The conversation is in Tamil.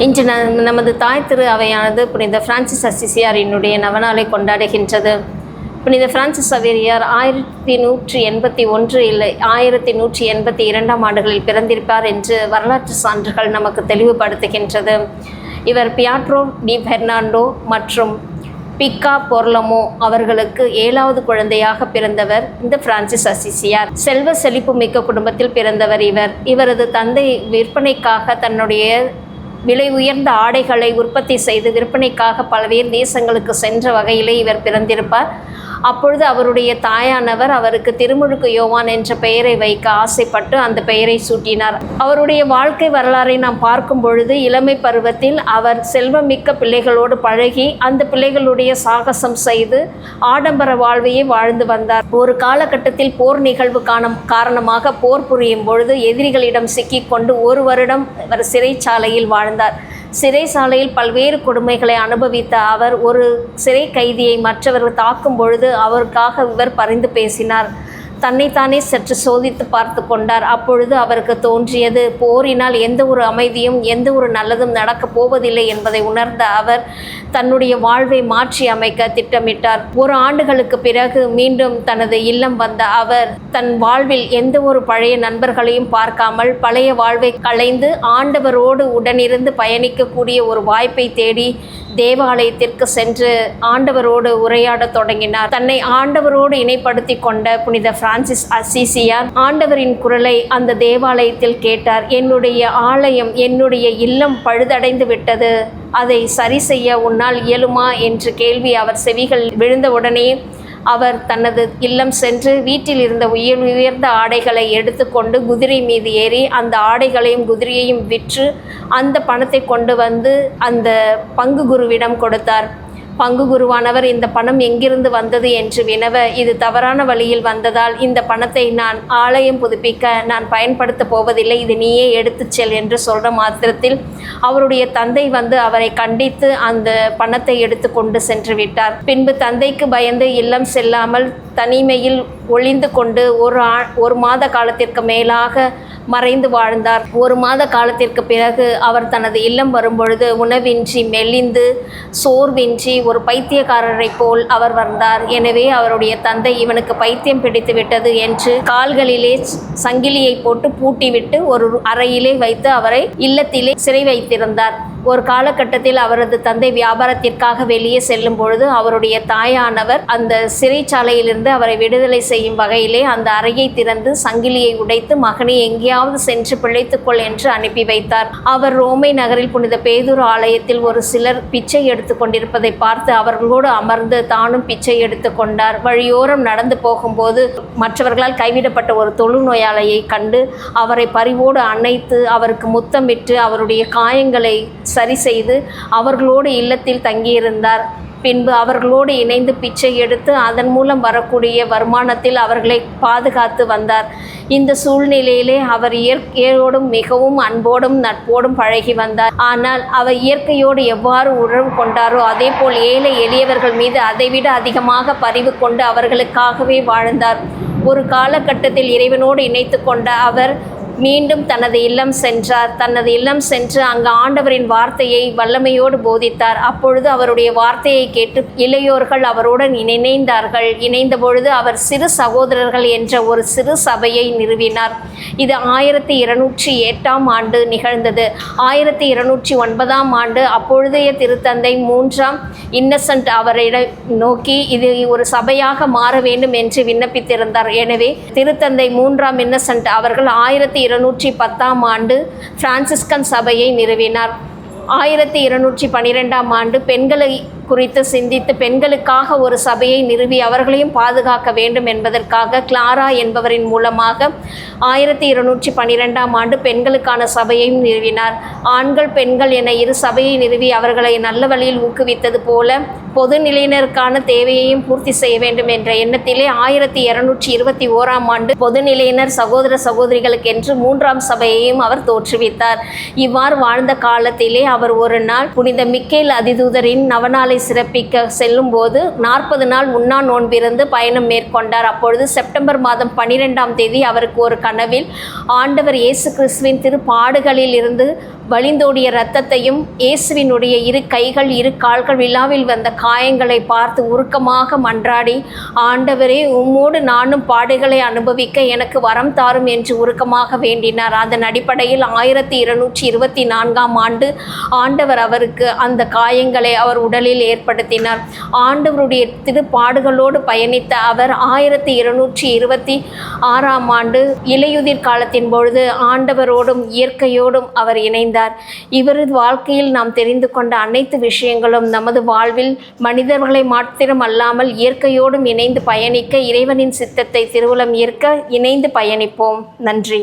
இன்று நமது தாய் திரு அவையானது புனித பிரான்சிஸ் அசிசியாரினுடைய நவநாளை கொண்டாடுகின்றது. புனித பிரான்சிஸ் அவேரியார் 1181 இல்லை 1182 ஆண்டுகளில் பிறந்திருப்பார் என்று வரலாற்று சான்றுகள் நமக்கு தெளிவுபடுத்துகின்றது. இவர் பியாட்ரோ டி பெர்னாண்டோ மற்றும் பிக்கா பொர்லமோ அவர்களுக்கு 7வது குழந்தையாக பிறந்தவர் இந்த பிரான்சிஸ் அசிசியார். செல்வ செழிப்பு மிக்க குடும்பத்தில் பிறந்தவர் இவரது தந்தை விற்பனைக்காக தன்னுடைய விலை உயர்ந்த ஆடைகளை உற்பத்தி செய்து விற்பனைக்காக பல்வேறு தேசங்களுக்கு சென்ற வகையிலே இவர் பிறந்திருப்பார். அப்பொழுது அவருடைய தாயானவர் அவருக்கு திருமுழுக்கு யோவான் என்ற பெயரை வைக்க ஆசைப்பட்டு அந்த பெயரை சூட்டினார். அவருடைய வாழ்க்கை வரலாறை நாம் பார்க்கும் பொழுது இளமை பருவத்தில் அவர் செல்வமிக்க பிள்ளைகளோடு பழகி அந்த பிள்ளைகளுடைய சாகசம் செய்து ஆடம்பர வாழ்வையே வாழ்ந்து வந்தார். ஒரு காலகட்டத்தில் போர் நிகழ்வு காரணமாக போர் புரியும் பொழுது எதிரிகளிடம் சிக்கிக்கொண்டு 1 வருடம் அவர் சிறைச்சாலையில் வாழ்ந்தார். சிறைச்சாலையில் பல்வேறு கொடுமைகளை அனுபவித்த அவர் ஒரு சிறை கைதியை மற்றவர்கள் தாக்கும் பொழுது அவருக்காக இவர் பரிந்து பேசினார். தன்னைத்தானே சற்று சோதித்து பார்த்து கொண்டார். அப்பொழுது அவருக்கு தோன்றியது, போரினால் எந்த ஒரு அமைதியும் எந்த ஒரு நல்லதும் நடக்கப் போவதில்லை என்பதை உணர்ந்த அவர் தன்னுடைய வாழ்வை மாற்றி அமைக்க திட்டமிட்டார். 1 ஆண்டுகளுக்கு பிறகு மீண்டும் தனது இல்லம் வந்த அவர் தன் வாழ்வில் எந்த ஒரு பழைய நண்பர்களையும் பார்க்காமல் பழைய வாழ்வை களைந்து ஆண்டவரோடு உடனிருந்து பயணிக்கக்கூடிய ஒரு வாய்ப்பை தேடி தேவாலயத்திற்கு சென்று ஆண்டவரோடு உரையாடத் தொடங்கினார். தன்னை ஆண்டவரோடு இணைப்படுத்தி கொண்ட புனித பிரான்சிஸ் அசிசியார் ஆண்டவரின் குரலை அந்த தேவாலயத்தில் கேட்டார். என்னுடைய ஆலயம், என்னுடைய இல்லம் பழுதடைந்து விட்டது, அதை சரி செய்ய உன்னால் இயலுமா என்ற கேள்வி அவர் செவிகள் விழுந்தவுடனே அவர் தனது இல்லம் சென்று வீட்டில் இருந்த உயர்ந்த ஆடைகளை எடுத்துக்கொண்டு குதிரை மீது ஏறி அந்த ஆடைகளையும் குதிரையையும் விற்று அந்த பணத்தை கொண்டு வந்து அந்த பங்கு குருவிடம் கொடுத்தார். பங்கு குருவானவர் இந்த பணம் எங்கிருந்து வந்தது என்று வினவ, இது தவறான வழியில் வந்ததால் இந்த பணத்தை நான் ஆலயம் புதுப்பிக்க நான் பயன்படுத்த போவதில்லை, இது நீயே எடுத்துச் செல் என்று சொல்கிற மாத்திரத்தில் அவருடைய தந்தை வந்து அவரை கண்டித்து அந்த பணத்தை எடுத்து கொண்டு சென்று விட்டார். பின்பு தந்தைக்கு பயந்து இல்லம் செல்லாமல் தனிமையில் ஒளிந்து கொண்டு ஒரு மாத காலத்திற்கு மேலாக மறைந்து வாழ்ந்தார். 1 மாத காலத்திற்கு பிறகு அவர் தனது இல்லம் வரும்பொழுது உணவின்றி மெலிந்து சோர்வின்றி ஒரு பைத்தியக்காரரை போல் அவர் வந்தார். எனவே அவருடைய தந்தை இவனுக்கு பைத்தியம் பிடித்து விட்டது என்று கால்களிலே சங்கிலியை போட்டு பூட்டிவிட்டு ஒரு அறையிலே வைத்து அவரை இல்லத்திலே சிறை வைத்திருந்தார். ஒரு காலகட்டத்தில் அவரது தந்தை வியாபாரத்திற்காக வெளியே செல்லும் பொழுது அவருடைய தாயானவர் அந்த சிறைச்சாலையிலிருந்து அவரை விடுதலை செய்யும் வகையிலே அந்த அறையை திறந்து சங்கிலியை உடைத்து, மகனை எங்கேயாவது சென்று பிழைத்துக்கொள் என்று அனுப்பி வைத்தார். அவர் ரோமை நகரில் புனித பேதுரு ஆலயத்தில் ஒரு சிலர் பிச்சை எடுத்து கொண்டிருப்பதை பார்த்து அவர்களோடு அமர்ந்து தானும் பிச்சை எடுத்து கொண்டார். வழியோரம் நடந்து போகும்போது மற்றவர்களால் கைவிடப்பட்ட ஒரு தொழுநோயாளியை கண்டு அவரை பரிவோடு அணைத்து அவருக்கு முத்தமிட்டு அவருடைய காயங்களை சரி செய்து அவர்களோடு இல்லத்தில் தங்கியிருந்தார். பின்பு அவர்களோடு இணைந்து பிச்சை எடுத்து அதன் மூலம் வரக்கூடிய வருமானத்தில் அவர்களை பாதுகாத்து வந்தார். இந்த சூழ்நிலையிலே அவர் இயற்கையோடும் மிகவும் அன்போடும் நட்போடும் பழகி வந்தார். ஆனால் அவர் இயற்கையோடு எவ்வாறு உறவு கொண்டாரோ அதே போல் ஏழை எளியவர்கள் மீது அதைவிட அதிகமாக பரிவு கொண்டு அவர்களுக்காகவே வாழ்ந்தார். ஒரு காலகட்டத்தில் இறைவனோடு இணைத்து கொண்ட அவர் மீண்டும் தனது இல்லம் சென்றார். தனது இல்லம் சென்று அங்கு ஆண்டவரின் வார்த்தையை வல்லமையோடு போதித்தார். அப்பொழுது அவருடைய வார்த்தையை கேட்டு இளையோர்கள் அவருடன் இணைந்தார்கள். இணைந்த பொழுது அவர் சிறு சகோதரர்கள் என்ற ஒரு சிறு சபையை நிறுவினார். இது 1208 ஆண்டு நிகழ்ந்தது. 1209 ஆண்டு அப்பொழுதைய திருத்தந்தை 3ஆம் இன்னசென்ட் அவரிடம் நோக்கி இது ஒரு சபையாக மாற வேண்டும் என்று விண்ணப்பித்திருந்தார். எனவே திருத்தந்தை 3ஆம் இன்னசென்ட் அவர்கள் 1210 ஆண்டு பிரான்சிஸ்கன் சபையை நிறுவினார். 1212 ஆண்டு பெண்களை குறித்து சிந்தித்து பெண்களுக்காக ஒரு சபையை நிறுவி அவர்களையும் பாதுகாக்க வேண்டும் என்பதற்காக கிளாரா என்பவரின் மூலமாக 1212 ஆண்டு பெண்களுக்கான சபையையும் நிறுவினார். ஆண்கள் பெண்கள் என 2 சபையை நிறுவி அவர்களை நல்ல வழியில் ஊக்குவித்தது போல பொதுநிலையினருக்கான தேவையையும் பூர்த்தி செய்ய வேண்டும் என்ற எண்ணத்திலே 1221ஆம் ஆண்டு பொதுநிலையினர் சகோதர சகோதரிகளுக்கென்று 3ஆம் சபையையும் அவர் தோற்றுவித்தார். இவ்வாறு வாழ்ந்த காலத்திலே அவர் ஒரு நாள் புனித மிக்கேல் அதிதூதரின் நவநாளை சிறப்பிக்க செல்லும் போது 40 நாள் உண்ணா நோன்பிருந்து பயணம் மேற்கொண்டார். அப்பொழுது செப்டம்பர் மாதம் 12ஆம் தேதி அவருக்கு ஒரு கனவில் ஆண்டவர் இயேசு கிறிஸ்துவின் திருப்பாடுகளில் இருந்து வழிந்தோடிய இரத்தத்தையும் இயேசுவினுடைய இரு கைகள் இரு கால்கள் விழாவில் வந்த காயங்களை பார்த்து உருக்கமாக மன்றாடி, ஆண்டவரே, உம்மோடு நானும் பாடுகளை அனுபவிக்க எனக்கு வரம் தாரும் என்று உருக்கமாக வேண்டினார். அதன் அடிப்படையில் 1224ஆம் ஆண்டு ஆண்டவர் அவருக்கு அந்த காயங்களை அவர் உடலில் ஏற்படுத்தினார். ஆண்டவருடைய திருப்பாடுகளோடு பயணித்த அவர் 1226ஆம் ஆண்டு இலையுதிர் காலத்தின் பொழுது ஆண்டவரோடும் இயற்கையோடும் அவர் இணைந்தார். இவரது வாழ்க்கையில் நாம் தெரிந்து கொண்ட அனைத்து விஷயங்களும் நமது வாழ்வில் மனிதர்களை மாத்திரம் அல்லாமல் இயற்கையோடும் இணைந்து பயணிக்க இறைவனின் சித்தத்தை திருவுளம் ஏற்க இணைந்து பயணிப்போம். நன்றி.